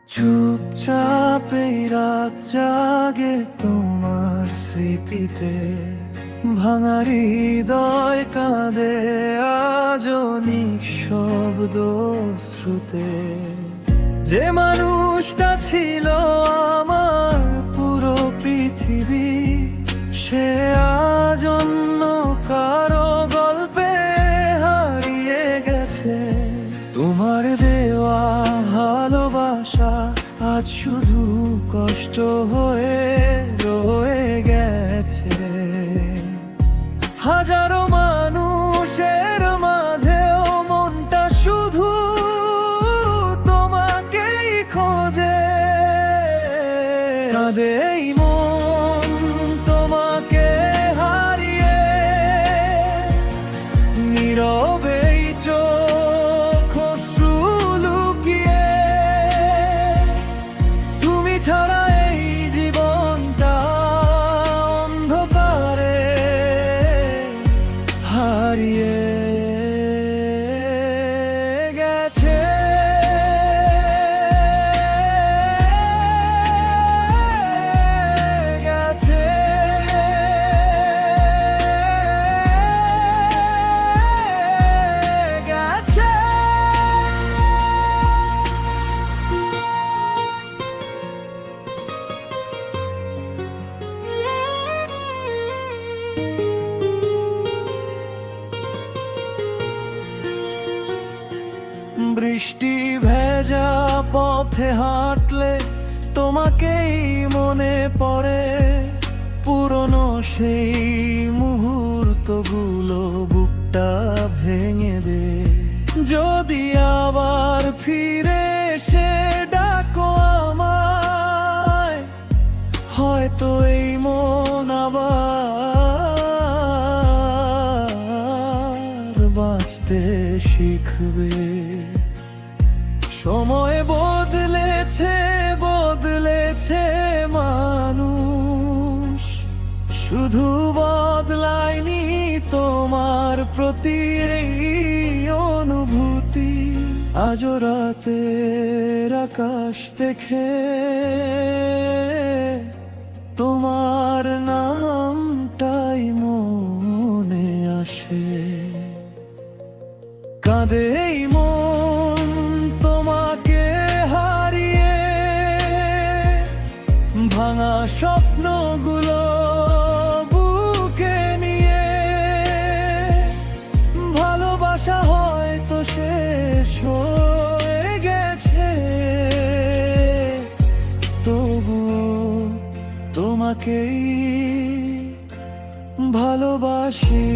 চুপচাপ এই রাত জাগে তোমার স্মৃতিতে, ভাঙা হৃদয় কাঁদে আজও নিঃশব্দ শ্রুতে। যে মানুষটা ছিল আমার পুরো পৃথিবী, সে আজ অন্য কারো গল্পে হারিয়ে গেছে। তোমার দেওয়া ভালোবাসা আজ শুধু কষ্ট হয়ে রয়ে গেছে। হাজারো মানুষের মাঝেও মনটা শুধু তোমাকেই খোঁজে। কাঁদে এই মন তোমাকে হারিয়ে, নীরবেই চোখ অশ্রু লুকিয়ে। তুমি ছাড়া এই জীবনটা অন্ধকারে হারিয়ে গেছে। বৃষ্টি ভেজা পথে হাঁটলে তোমাকেই মনে পড়ে। পুরনো সেই মুহূর্তগুলো বুকটা ভেঙে দে। যদি আবার ফিরে এসে ডাকো আমায়, হয়তো এই মন আবার বাঁচতে শিখবে। সময় বদলেছে, বদলেছে মানুষ, শুধু বদলায়নি তোমার প্রতি এই অনুভূতি। আজও রাতের আকাশ দেখে তোমার নামটাই মনে আসে। কাঁদে এই মন তোমাকে হারিয়ে, ভাঙা স্বপ্নগুলো বুকে নিয়ে। ভালোবাসা হয়তো শেষ হয়ে গেছে, তবু তোমাকেই ভালোবাসি।